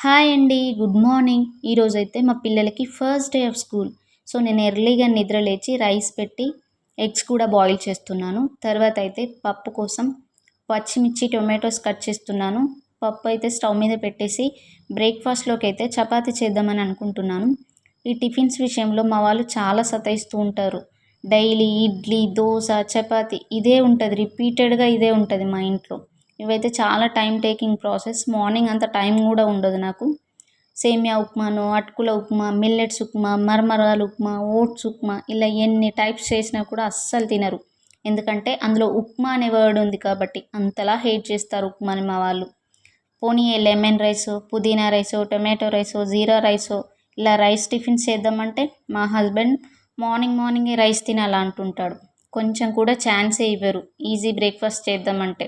Hi అండి. Good morning. ఈరోజైతే మా పిల్లలకి first day of school. So, నేను ఎర్లీగా నిద్ర లేచి రైస్ పెట్టి ఎగ్స్ కూడా బాయిల్ చేస్తున్నాను. తర్వాత అయితే పప్పు కోసం పచ్చిమిర్చి, టొమాటోస్ కట్ చేస్తున్నాను. పప్పు అయితే స్టవ్ మీద పెట్టేసి బ్రేక్‌ఫాస్ట్‌లోకి అయితే చపాతీ చేద్దామని అనుకుంటున్నాను. ఈ టిఫిన్స్ విషయంలో మా వాళ్ళు చాలా సతాయిస్తూ ఉంటారు. డైలీ ఇడ్లీ, దోస, చపాతీ ఇదే ఉంటది. రిపీటెడ్‌గా ఇదే ఉంటది మా ఇంట్లో. ఇవైతే చాలా టైం టేకింగ్ ప్రాసెస్. మార్నింగ్ అంత టైం కూడా ఉండదు నాకు. సేమియా ఉప్మానో, అటుకుల ఉప్మా, మిల్లెట్స్ ఉప్మా, మరమరాల ఉప్మా, ఓట్స్ ఉప్మా ఇలా ఎన్ని టైప్స్ చేసినా కూడా అస్సలు తినరు. ఎందుకంటే అందులో ఉప్మా అనే వర్డ్ ఉంది కాబట్టి అంతలా హేట్ చేస్తారు ఉప్మాని మా వాళ్ళు. పోనీ లెమన్ రైసో, పుదీనా రైసో, టొమాటో రైసో, జీరా రైసో ఇలా రైస్ టిఫిన్స్ చేద్దామంటే మా హస్బెండ్ మార్నింగే రైస్ తినాలా అంటుంటాడు. కొంచెం కూడా ఛాన్సే ఇవ్వరు ఈజీ బ్రేక్‌ఫాస్ట్ చేద్దామంటే.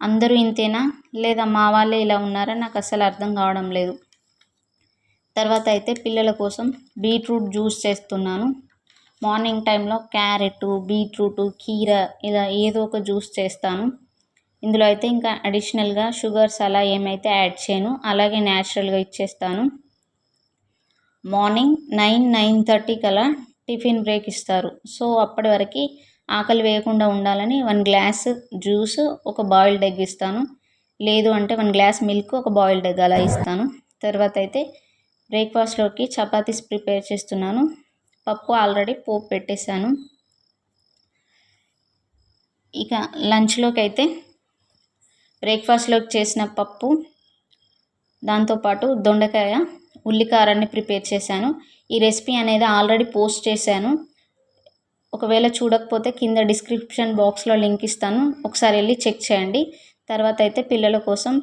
అందరూ ఇంతేనా? లేదా మా వాళ్ళే ఇలా ఉన్నారా? నాకు అస్సలు అర్థం కావడం లేదు. తర్వాత అయితే పిల్లల కోసం బీట్రూట్ జ్యూస్ చేస్తున్నాను. మార్నింగ్ టైంలో క్యారెట్, బీట్రూట్, కీర ఇలా ఏదో ఒక జ్యూస్ చేస్తాను. ఇందులో అయితే ఇంకా అడిషనల్‌గా షుగర్స్ అలా ఏమైతే యాడ్ చేయను. అలాగే న్యాచురల్‌గా ఇచ్చేస్తాను. మార్నింగ్ 9:30 కల్లా టిఫిన్ బ్రేక్ ఇస్తారు. సో, అప్పటి వరకు ఆకలి వేయకుండా ఉండాలని 1 గ్లాస్ జ్యూస్, ఒక బాయిల్డ్ ఎగ్ ఇస్తాను. లేదు అంటే 1 గ్లాస్ మిల్క్, ఒక బాయిల్డ్ ఎగ్ అలా ఇస్తాను. తర్వాత అయితే బ్రేక్‌ఫాస్ట్‌లోకి చపాతీస్ ప్రిపేర్ చేస్తున్నాను. పప్పు ఆల్రెడీ పోపు పెట్టేశాను. ఇక లంచ్‌లోకి అయితే బ్రేక్‌ఫాస్ట్‌లోకి చేసిన పప్పు, దాంతోపాటు దొండకాయ, ఉల్లికారాన్ని ప్రిపేర్ చేశాను. ఈ రెసిపీ అనేది ఆల్రెడీ పోస్ట్ చేశాను. ఒకవేళ చూడకపోతే కింద డిస్క్రిప్షన్ బాక్స్‌లో లింక్ ఇస్తాను. ఒకసారి వెళ్ళి చెక్ చేయండి. తర్వాత అయితే పిల్లల కోసం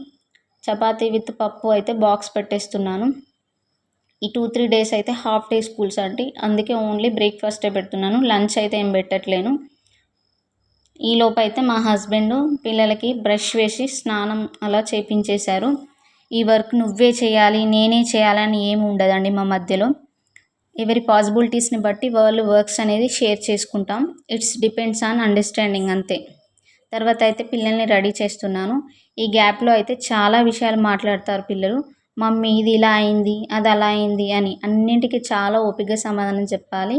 చపాతీ విత్ పప్పు అయితే బాక్స్ పెట్టేస్తున్నాను. ఈ 2-3 డేస్ అయితే హాఫ్ డే స్కూల్స్ అండి. అందుకే ఓన్లీ బ్రేక్‌ఫాస్టే పెడుతున్నాను. లంచ్ అయితే ఏం పెట్టట్లేను. ఈలోపు అయితే మా హస్బెండ్ పిల్లలకి బ్రష్ వేసి స్నానం అలా చేపించేశారు. ఈ వర్క్ నువ్వే చేయాలి, నేనే చేయాలని ఏమి ఉండదండి మా మధ్యలో. ఎవరి పాసిబిలిటీస్ని బట్టి వాళ్ళు వర్క్స్ అనేది షేర్ చేసుకుంటాం. ఇట్స్ డిపెండ్స్ ఆన్ అండర్స్టాండింగ్ అంతే. తర్వాత అయితే పిల్లల్ని రెడీ చేస్తున్నాను. ఈ గ్యాప్లో అయితే చాలా విషయాలు మాట్లాడతారు పిల్లలు. మమ్మీ ఇది ఇలా అయింది, అది అలా అయింది అని. అన్నింటికి చాలా ఓపికగా సమాధానం చెప్పాలి.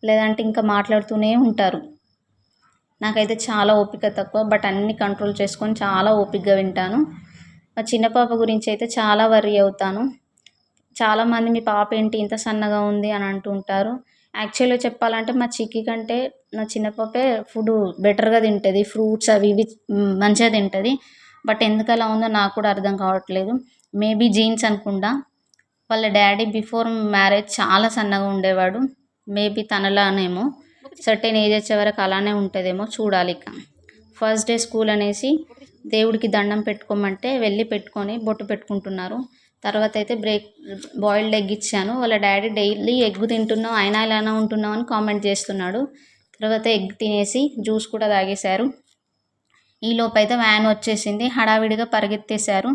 లేదంటే ఇంకా మాట్లాడుతూనే ఉంటారు. నాకైతే చాలా ఓపిక తక్కువ. బట్ అన్నీ కంట్రోల్ చేసుకొని చాలా ఓపికగా వింటాను. మా చిన్న పాప గురించి అయితే చాలా వర్రీ అవుతాను. చాలామంది మీ పాప ఏంటి ఇంత సన్నగా ఉంది అని అంటూ ఉంటారు. యాక్చువల్‌గా చెప్పాలంటే మా చిక్కి కంటే నా చిన్న పాపే ఫుడ్ బెటర్‌గా తింటది. ఫ్రూట్స్ అవి ఇవి మంచిగా తింటది. బట్ ఎందుకలా ఉందో నాకు కూడా అర్థం కావట్లేదు. మేబీ జీన్స్ అనుకుంటా. వాళ్ళ డ్యాడీ బిఫోర్ మ్యారేజ్ చాలా సన్నగా ఉండేవాడు. మేబీ తనలానేమో. సర్టెన్ ఏజ్ వచ్చే వరకు అలానే ఉంటదేమో చూడాలిక. ఫస్ట్ డే స్కూల్ అనేసి దేవుడికి దండం పెట్టుకోమంటే వెళ్ళి పెట్టుకొని బొట్టు పెట్టుకుంటున్నారు. తర్వాత అయితే బాయిల్డ్ ఎగ్ ఇచ్చాను. వాళ్ళ డాడీ డైలీ ఎగ్ తింటున్నావు అయినా ఇలానే ఉంటున్నావు అని కామెంట్ చేస్తున్నాడు. తర్వాత ఎగ్ తినేసి జ్యూస్ కూడా తాగేశారు. ఈలోపు అయితే వ్యాన్ వచ్చేసింది. హడావిడిగా పరిగెత్తేశారు.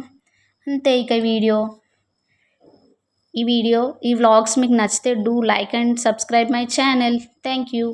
అంతే ఇక ఈ వీడియో ఈ వ్లాగ్స్ మీకు నచ్చితే do like and subscribe my channel. Thank you.